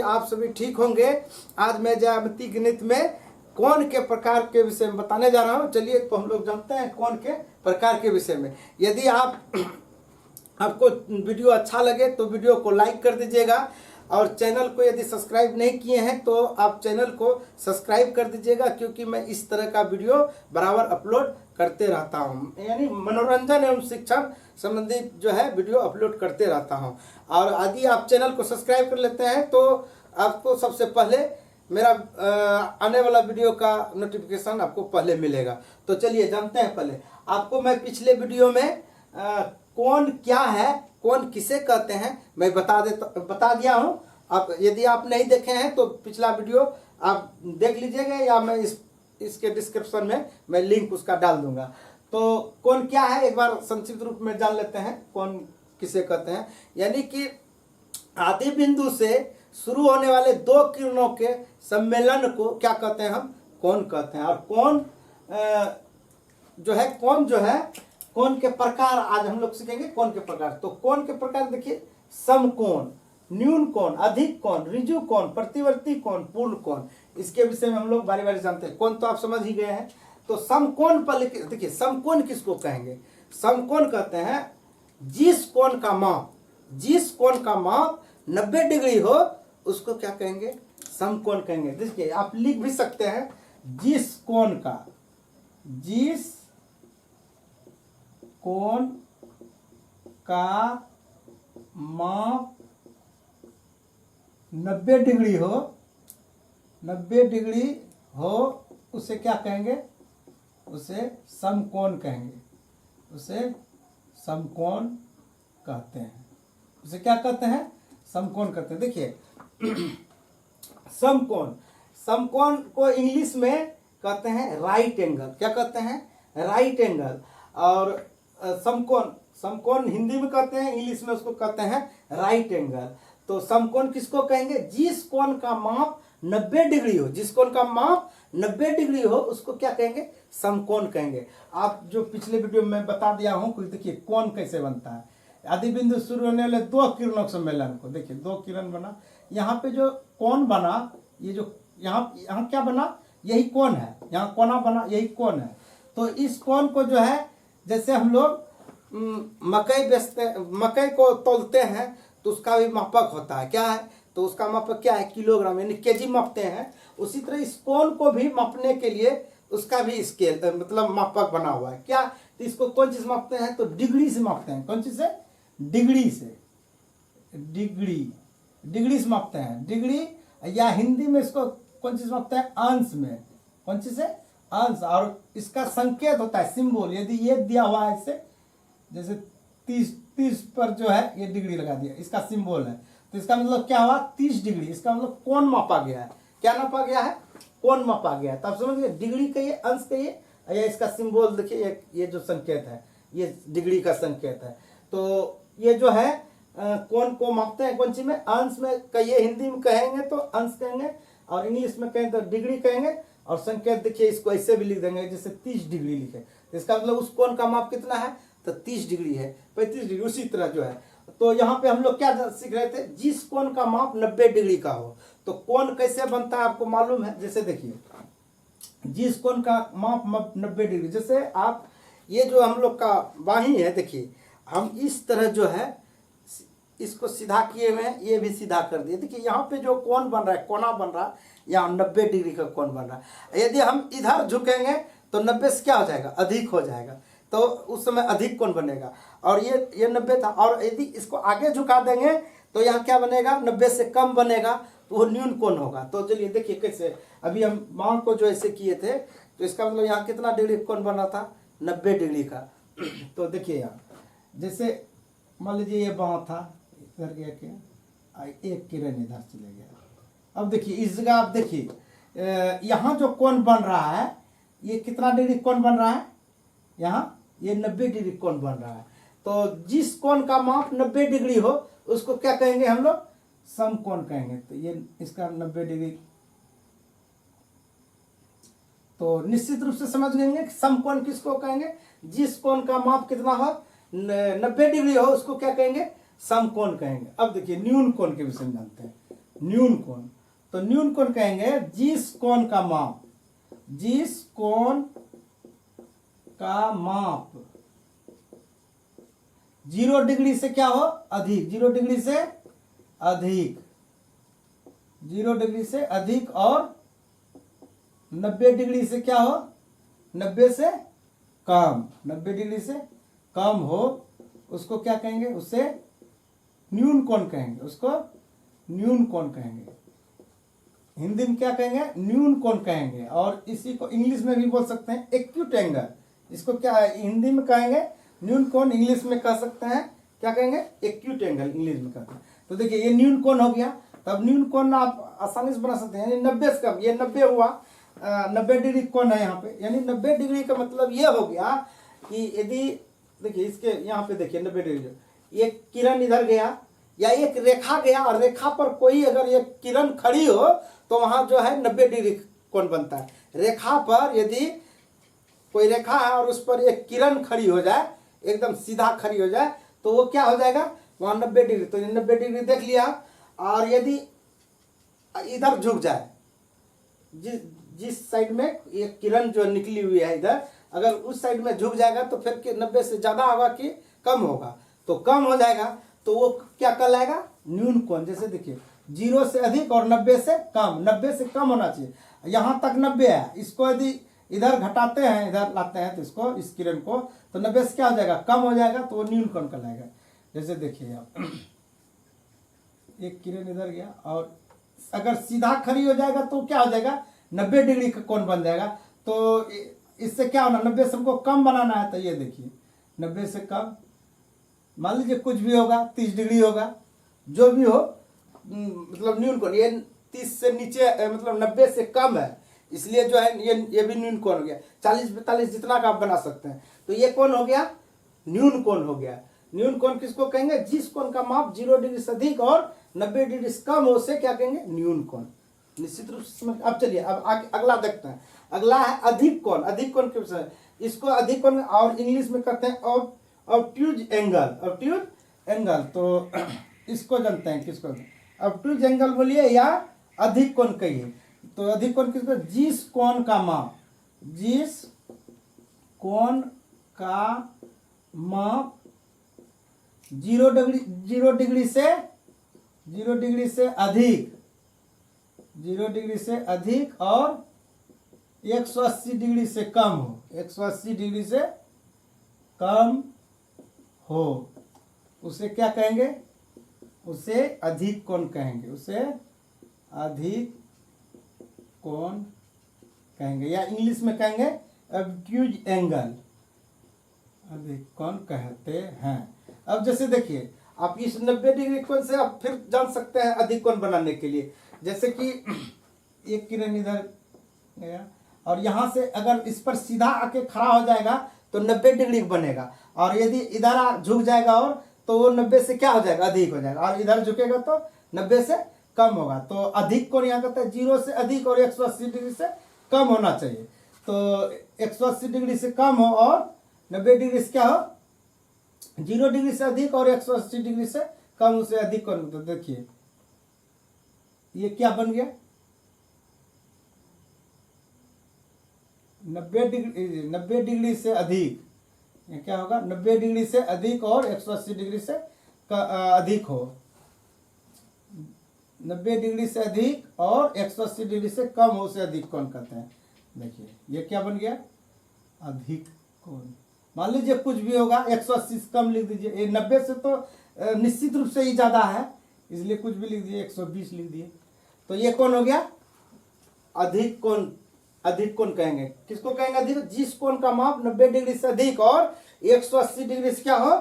आप सभी ठीक होंगे। आज मैं ज्यामितीय गणित में कोण के प्रकार के विषय में बताने जा रहा हूं। चलिए तो हम लोग जानते हैं कोण के प्रकार के विषय में। यदि आपको वीडियो अच्छा लगे तो वीडियो को लाइक कर दीजिएगा, और चैनल को यदि सब्सक्राइब नहीं किए हैं तो आप चैनल को सब्सक्राइब कर दीजिएगा, क्योंकि मैं इस तरह का वीडियो बराबर अपलोड करते रहता हूं। यानी मनोरंजन एवं शिक्षण संबंधित जो है वीडियो अपलोड करते रहता हूं। और यदि आप चैनल को सब्सक्राइब कर लेते हैं तो आपको सबसे पहले मेरा आने वाला वीडियो का नोटिफिकेशन आपको पहले मिलेगा। तो चलिए जानते हैं। पहले आपको मैं पिछले वीडियो में कोण क्या है, कोण किसे कहते हैं, मैं बता दिया हूं। आप यदि आप नहीं देखे हैं तो पिछला वीडियो आप देख लीजिएगा, या मैं इसके डिस्क्रिप्शन में मैं लिंक उसका डाल दूंगा। तो कोण क्या है एक बार संक्षिप्त रूप में जान लेते हैं। कोण किसे कहते हैं, यानी कि आदि बिंदु से शुरू होने वाले दो किरणों के सम्मेलन को क्या कहते हैं, हम कोण कहते हैं। और कोण जो है कोण के प्रकार आज हम लोग सीखेंगे। कोण के प्रकार, तो कोण के प्रकार देखिए, समकोण, न्यून कोण, अधिक कोण, ऋजु कोण, प्रतिवर्ती कोण, पूर्ण कोण। इसके विषय में हम लोग बारी बारी जानते हैं। कोण तो आप समझ ही गए हैं। तो समकोण पर देखिए, समकोण किसको कहेंगे? समकोण कहते हैं जिस कोण का माप 90 डिग्री हो उसको क्या कहेंगे? समकोण कहेंगे। देखिए आप लिख भी सकते हैं, जिस कोण का माप 90 डिग्री हो उसे क्या कहेंगे? उसे समकोण कहेंगे। उसे समकोण कहते हैं। उसे क्या कहते हैं? समकोण कहते हैं। देखिए समकोण को इंग्लिश में कहते हैं राइट एंगल। क्या कहते हैं? Right angle. और समकोण हिंदी में कहते हैं, इंग्लिश में उसको कहते हैं राइट एंगल। तो समकोण किसको कहेंगे? जिस कोण का माप 90 डिग्री हो, जिस कोण का माप 90 डिग्री हो उसको क्या कहेंगे? समकोण कहेंगे। आप जो पिछले वीडियो में बता दिया हूं, कुछ देखिए कोण कैसे बनता है। आदि बिंदु शुरू होने वाले दो किरणों के सम्मेलन को देखिए, दो किरण बना, यहाँ पे जो कोण बना, ये जो यहाँ क्या बना, यही कोण है। यहाँ कोना बना, यही कोण है। तो इस कोण को जो है, जैसे हम लोग मकई को तौलते हैं तो उसका भी मापक होता है। क्या है? तो उसका मापक क्या है? किलोग्राम, यानी केजी मापते हैं। उसी तरह इस कोण को भी मापने के लिए उसका भी स्केल मतलब मापक बना हुआ है। क्या? तो इसको कौन चीज मापते हैं? तो डिग्री से मापते हैं। कौन चीज से? डिग्री से मापते हैं। डिग्री, या हिंदी में इसको कौन चीज मापते हैं? अंश में। कौन चीज से? अंश। और इसका संकेत होता है सिंबल। यदि ये दिया हुआ है ऐसे, जैसे 30 पर जो है ये डिग्री लगा दिया, इसका सिंबल है, तो इसका मतलब क्या हुआ? 30 डिग्री। इसका मतलब कोण मापा गया है। क्या नापा गया है? कोण मापा गया है। तब समझ गए, डिग्री कहिए, अंश कहिए, या इसका सिंबल देखिए, ये जो संकेत है ये डिग्री का संकेत है। तो ये जो है कोण को मापते हैं कौन सी में? अंश में कहिए। हिंदी में कहेंगे तो अंश कहेंगे, और इंग्लिश में कहें तो डिग्री कहेंगे। और संकेत देखिए, इसको ऐसे भी लिख देंगे, जैसे 30 डिग्री लिखे, तो इसका मतलब उस कोण का माप कितना है? तो 30 डिग्री है, 35 डिग्री। उसी तरह जो है, तो यहाँ पे हम लोग क्या सीख रहे थे? जिस कोण का माप 90 डिग्री का हो। तो कोण कैसे बनता है आपको मालूम है? जैसे देखिए, जिस कोण का माप 90 डिग्री, जैसे आप ये जो हम लोग का बाही है, देखिए हम इस तरह जो है इसको सीधा किए हुए हैं, ये भी सीधा कर दिए। देखिए यहाँ पे जो कोण बन रहा है, कोना बन रहा है, यहाँ 90 डिग्री का कोण बन रहा है। यदि हम इधर झुकेंगे तो 90 से क्या हो जाएगा? अधिक हो जाएगा, तो उस समय अधिक कोण बनेगा। और ये 90 था, और यदि इसको आगे झुका देंगे तो यहाँ क्या बनेगा? 90 से कम बनेगा, तो वो न्यून कोण होगा। तो चलिए देखिए कैसे, अभी हम बाँह को जो ऐसे किए थे, तो इसका मतलब यहाँ कितना डिग्री कोण बना था? 90 डिग्री का। तो देखिए यहाँ, जैसे मान लीजिए ये बाँह था, इधर गया क्या, एक किरण इधर चले गया। अब देखिए इस जगह आप देखिए, यहाँ जो कोण बन रहा है, ये कितना डिग्री कोण बन रहा है? यहाँ ये 90 डिग्री कोण बन रहा है। तो जिस कोण का माप 90 डिग्री हो उसको क्या कहेंगे हम लोग? समकोण कहेंगे। तो ये इसका 90 डिग्री, तो निश्चित रूप से समझ गएंगे समकोण किसको कहेंगे? जिस कोण का माप कितना हो? 90 डिग्री हो उसको क्या कहेंगे? समकोण कहेंगे। अब देखिए न्यून कोण के विषय में जानते हैं। न्यून कोण। तो न्यून कोण कहेंगे जिस कोण का माप, जिस कोण का माप 0 डिग्री से क्या हो अधिक, 0 डिग्री से अधिक, 0 डिग्री से अधिक और 90 डिग्री से क्या हो 90 से कम, 90 डिग्री से कम हो, उसको क्या कहेंगे, उससे न्यून कोण कहेंगे, उसको न्यून कोण कहेंगे। हिंदी में क्या कहेंगे न्यून कोण कहेंगे। और इसी को इंग्लिश में भी बोल सकते हैं एक्यूट एंगल। इसको क्या हिंदी में कहेंगे न्यून कोण, इंग्लिश में कह सकते हैं क्या कहेंगे एक्यूट एंगल, इंग्लिश में कहते हैं। तो देखिए ये न्यून कोण हो गया। तब न्यून कोण आप आसानी से बना सकते हैं, यानी 90 से कम, ये 90 हुआ, 90 डिग्री कोण है यहाँ पे, यानी 90 डिग्री का मतलब ये हो गया कि यदि देखिए इसके यहाँ पे देखिए 90 डिग्री, एक किरण इधर गया या एक रेखा गया और रेखा पर कोई अगर एक किरण खड़ी हो तो वहां जो है 90 डिग्री कोण बनता है। रेखा पर यदि कोई रेखा है और उस पर एक किरण खड़ी हो जाए, एकदम सीधा खड़ी हो जाए, तो वो क्या हो जाएगा वहां 90 डिग्री। तो 90 डिग्री देख लिया। और यदि इधर झुक जाए, जिस साइड में एक किरण जो निकली हुई है इधर, अगर उस साइड में झुक जाएगा तो फिर 90 से ज्यादा होगा कि कम होगा, तो कम हो जाएगा, तो वो क्या कहलाएगा न्यून कोण। जैसे देखिए 0 से अधिक और 90 से कम, 90 से कम होना चाहिए, यहाँ तक 90 है, इसको यदि इधर घटाते हैं इधर लाते हैं तो इसको, इस किरण को, तो 90 से क्या हो जाएगा कम हो जाएगा, तो वो न्यून कोण कहलाएगा। जैसे देखिए आप एक किरण इधर गया और अगर सीधा खड़ी हो जाएगा तो क्या हो जाएगा 90 डिग्री का कोण बन जाएगा। तो इससे क्या होना 90 से हमको कम बनाना है, तो ये देखिए 90 से कम, मान लीजिए कुछ भी होगा 30 डिग्री होगा, जो भी हो, मतलब न्यून कोण। ये 30 से नीचे मतलब 90 से कम है, इसलिए जो है ये भी न्यून कोण हो गया। 40-42 जितना का आप बना सकते हैं। तो ये कौन हो गया न्यून कोण हो गया। न्यून कोण किसको कहेंगे जिस कोण का माप 0 डिग्री से अधिक और 90 डिग्री से कम हो, उसे क्या कहेंगे न्यून कोण। निश्चित रूप से समझ। अब चलिए अब अगला देखते हैं। अगला है अधिक कोण। अधिक कोण किस, इसको अधिक कोण और इंग्लिश में कहते हैं ऑब्ट्यूज एंगल, ऑब्ट्यूज एंगल। तो इसको जानते हैं किसको ऑब्ट्यूज एंगल बोलिए या अधिक कोण कहिए। तो अधिक कोण किसको, जिस कोण का माप, जिस कोण का माप 0 डिग्री, 0 डिग्री से अधिक, 0 डिग्री से अधिक और 180 डिग्री से कम हो, 180 डिग्री से कम हो, उसे क्या कहेंगे, उसे अधिक कोण कहेंगे, उसे अधिक कोण कहेंगे, या इंग्लिश में कहेंगे ऑब्ट्यूज एंगल, अधिक कोण कहते हैं। अब जैसे देखिए आप इस 90 डिग्री कोण से आप फिर जान सकते हैं अधिक कोण बनाने के लिए। जैसे कि एक किरण इधर गया और यहाँ से अगर इस पर सीधा आके खड़ा हो जाएगा तो 90 डिग्री बनेगा, और यदि इधर झुक जाएगा और तो वो 90 से क्या हो जाएगा अधिक हो जाएगा, और इधर झुकेगा तो 90 से कम होगा। तो अधिक कोण यहाँ कहते हैं 0 से अधिक और 180 डिग्री से कम होना चाहिए। तो 180 डिग्री से कम हो और 90 डिग्री से क्या हो 0 डिग्री से अधिक और 180 डिग्री से कम, उसे अधिक कोण। तो देखिए ये क्या बन गया 90 डिग्री से अधिक, ये क्या होगा 90 डिग्री से अधिक और 180 डिग्री से अधिक हो, 90 डिग्री से अधिक और 180 डिग्री से कम हो, उसे अधिक कोण कहते हैं। देखिए ये क्या बन गया अधिक कोण। मान लीजिए कुछ भी होगा 180 से कम लिख दीजिए, ये 90 से तो निश्चित रूप से ही ज्यादा है, इसलिए कुछ भी लिख दीजिए, 120 लिख दिए। तो ये कौन हो गया अधिक कोण। अधिक कोण कहेंगे किसको कहेंगे अधिक, जिस कोण का माप 90 डिग्री से अधिक और 180 डिग्री से क्या हो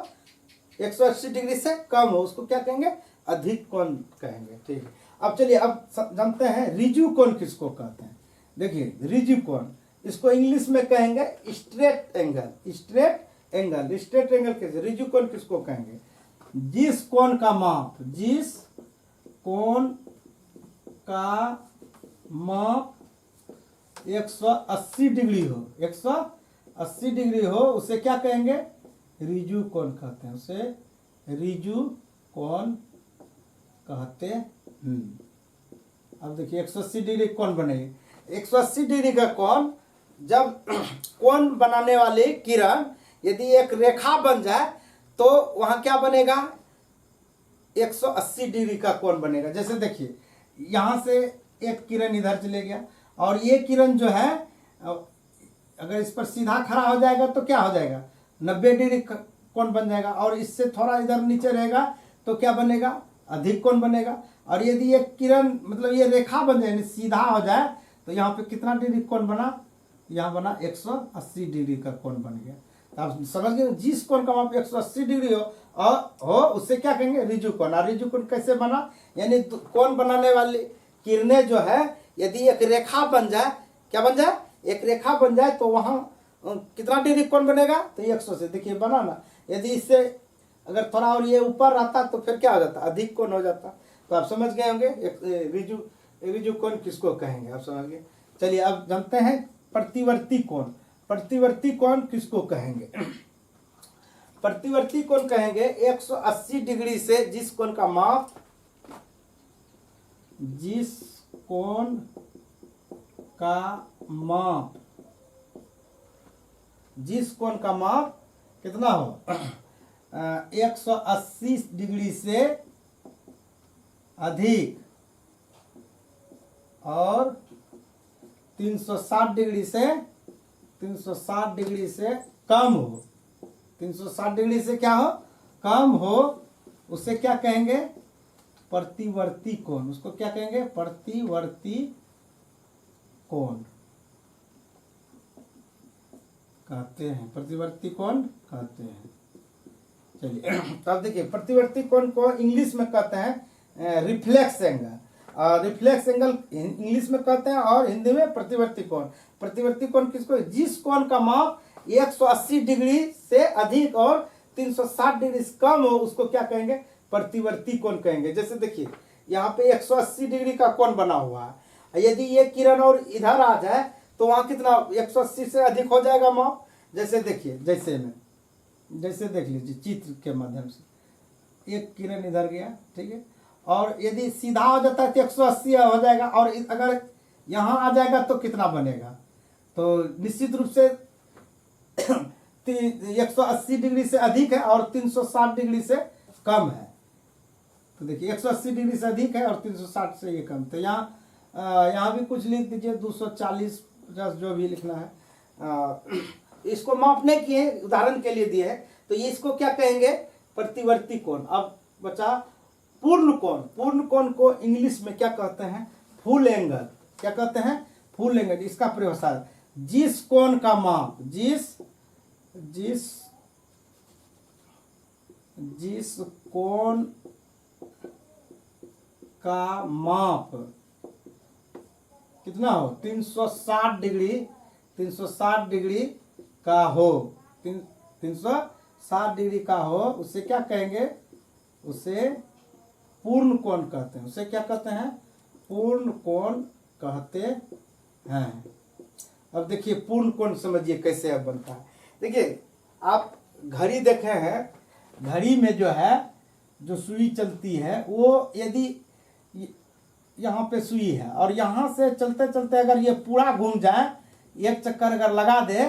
180 डिग्री से कम हो, उसको क्या कहेंगे अधिक कोण कहेंगे। ठीक है। अब चलिए अब जानते हैं रिजु कोण किसको कहते हैं। देखिए रिजु कोण, इसको इंग्लिश में कहेंगे straight angle, straight angle. Straight angle कैसे, रिजु कोण किसको कहेंगे जिस कोण का माप, जिस कोण का माप 180 डिग्री हो, 180 डिग्री हो, उसे क्या कहेंगे रिजु कोण कहते हैं, उसे रिजु कोण कहते हैं। अब देखिए 180 डिग्री कौन बनेगी। 180 डिग्री का कौन, जब कौन बनाने वाली किरण यदि एक रेखा बन जाए तो वहां क्या बनेगा, 180 डिग्री का कोण बनेगा। जैसे देखिए यहां से एक किरण इधर चले गया और ये किरण जो है अगर इस पर सीधा खड़ा हो जाएगा तो क्या हो जाएगा, 90 डिग्री कोण बन जाएगा। और इससे थोड़ा इधर नीचे रहेगा तो क्या बनेगा, अधिक कोण बनेगा। और यदि ये किरण मतलब ये रेखा बन जाए सीधा हो जाए तो यहाँ पे कितना डिग्री कोण बना, यहाँ बना 180 डिग्री का कोण बन गया। तो आप समझ गए, जिस कोण का माप 180 डिग्री हो उससे क्या कहेंगे, ऋजु कोण। और ऋजु कोण कैसे बना, यानी कोण बनाने वाली किरणें जो है यदि एक रेखा बन जाए, क्या बन जाए, एक रेखा बन जाए तो वहां कितना डिग्री कोण बनेगा, तो 180। देखिए बना ना, यदि इससे अगर थोड़ा और ये ऊपर रहता तो फिर क्या हो जाता, अधिक कोण हो जाता। तो आप समझ गए होंगे ऋजु कोण किसको कहेंगे, आप समझ गए। चलिए अब जानते हैं प्रतिवर्ती कोण। प्रतिवर्ती कोण किसको कहेंगे, प्रतिवर्ती कोण कहेंगे 180 डिग्री से जिस कोण का माप, जिस कोण का माप, जिस कोण का माप कितना हो 180 डिग्री से अधिक और 360 डिग्री से कम हो, 360 डिग्री से क्या हो, कम हो, उसे क्या कहेंगे, प्रतिवर्ती कोण। उसको क्या कहेंगे, प्रतिवर्ती कोण कहते हैं, प्रतिवर्ती कोण कहते हैं। चलिए तब देखिए प्रतिवर्ती कोण को इंग्लिश में कहते हैं reflex angle. Reflex angle English में कहते हैं और हिंदी में प्रतिवर्ती कोण। प्रतिवर्ती कोण किसको, जिस कोण का माप 180 डिग्री से अधिक और 360 डिग्री से कम हो उसको क्या कहेंगे, प्रतिवर्ती कोण कहेंगे। जैसे देखिए यहाँ पे 180 डिग्री का कोण बना हुआ है, यदि ये किरण और इधर आ जाए तो वहां कितना 180 से अधिक हो जाएगा माप। जैसे देखिए, जैसे देख लीजिए चित्र के माध्यम से, एक किरण इधर गया, ठीक है, और यदि सीधा हो जाता है तो 180 हो जाएगा, और अगर यहाँ आ जाएगा तो कितना बनेगा, तो निश्चित रूप से 180 डिग्री से अधिक है और 360 डिग्री से कम है। तो देखिए 180 डिग्री से अधिक है और 360 से ये कम। तो यहाँ भी कुछ लिख दीजिए, 240 50 जो भी लिखना है। इसको मापने की है, उदाहरण के लिए दिए है, तो ये इसको क्या कहेंगे, प्रतिवर्ती कोण। अब बचा पूर्ण कोण। पूर्ण कोण को इंग्लिश में क्या कहते हैं, फुल एंगल। क्या कहते हैं, फुल एंगल। इसका परिभाषा, जिस कोण का माप, जिस कोण का माप कितना हो, 360 डिग्री का हो, 360 डिग्री का हो, उसे क्या कहेंगे, उसे पूर्ण कोण कहते हैं। उसे क्या कहते हैं, पूर्ण कोण कहते हैं। अब देखिए पूर्ण कोण समझिए कैसे अब बनता है। देखिए आप घड़ी देखे हैं, घड़ी में जो है जो सुई चलती है वो यदि यहाँ पे सुई है और यहाँ से चलते चलते अगर ये पूरा घूम जाए, एक चक्कर अगर लगा दे,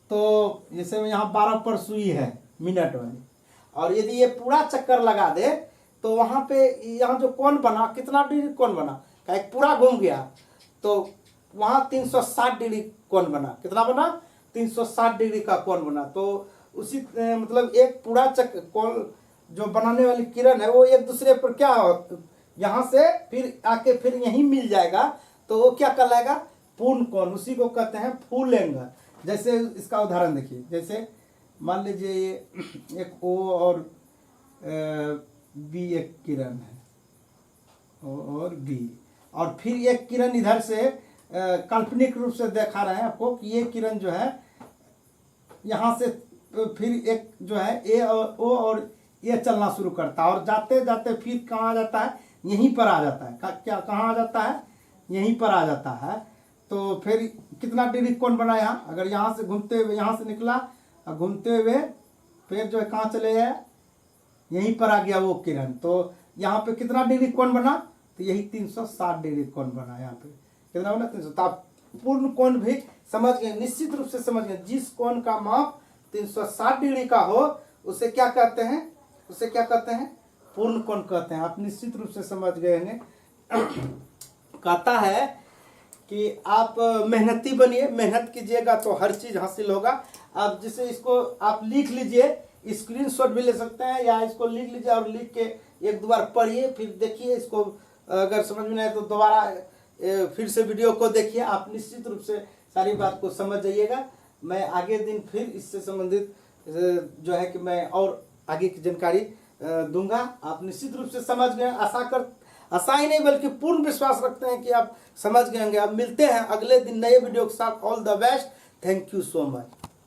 तो जैसे यहाँ 12 पर सुई है मिनट वाली, और यदि ये पूरा चक्कर लगा दे तो वहाँ पे यहाँ जो कोण बना, कितना डिग्री कोण बना, एक पूरा घूम गया तो वहाँ 360 डिग्री कोण बना। कितना बना, 360 डिग्री का कोण बना। तो उसी मतलब एक पूरा चक्कर कोण जो बनाने वाली किरण है वो एक दूसरे पर क्या यहाँ से फिर आके फिर यहीं मिल जाएगा, तो वो क्या कहलाएगा, पूर्ण कोण। उसी को कहते हैं फुल एंगल। जैसे इसका उदाहरण देखिए, जैसे मान लीजिए ये एक ओ और बी एक किरण है, ओ और बी, और फिर एक किरण इधर से काल्पनिक रूप से दिखा रहे हैं आपको कि ये किरण जो है यहाँ से फिर एक जो है ए और ओ और ये चलना शुरू करता है, और जाते जाते फिर कहाँ आ जाता है, यहीं पर आ जाता है। क्या कहाँ आ जाता है, यहीं पर आ जाता है। तो फिर कितना डिग्री कोण बना यहाँ, अगर यहाँ से घूमते हुए यहाँ से निकला और घूमते हुए फिर जो है कहाँ चले गए, यहीं पर आ गया वो किरण, तो यहाँ पे कितना डिग्री कोण बना, तो यही 360 डिग्री कोण बना यहाँ पे, कितना बना 300। तो आप पूर्ण कोण भी समझ गए, निश्चित रूप से समझ गए। जिस कोण का माप 360 डिग्री का हो उसे क्या कहते हैं, उसे क्या कहते हैं, पूर्ण कोण कहते हैं। आप निश्चित रूप से समझ गए हैं। कहता है कि आप मेहनती बनिए, मेहनत कीजिएगा तो हर चीज हासिल होगा। आप जैसे इसको आप लिख लीजिए, स्क्रीनशॉट भी ले सकते हैं, या इसको लिख लीजिए और लिख के एक दो बार पढ़िए, फिर देखिए। इसको अगर समझ में नहीं आए तो दोबारा फिर से वीडियो को देखिए। आप निश्चित रूप से सारी बात को समझ जाइएगा। मैं आगे दिन फिर इससे संबंधित जो है कि मैं और आगे की जानकारी दूंगा। आप निश्चित रूप से समझ गए, आशा ही नहीं बल्कि पूर्ण विश्वास रखते हैं कि आप समझ गए होंगे। अब मिलते हैं अगले दिन नए वीडियो के साथ। All the best, thank you so much.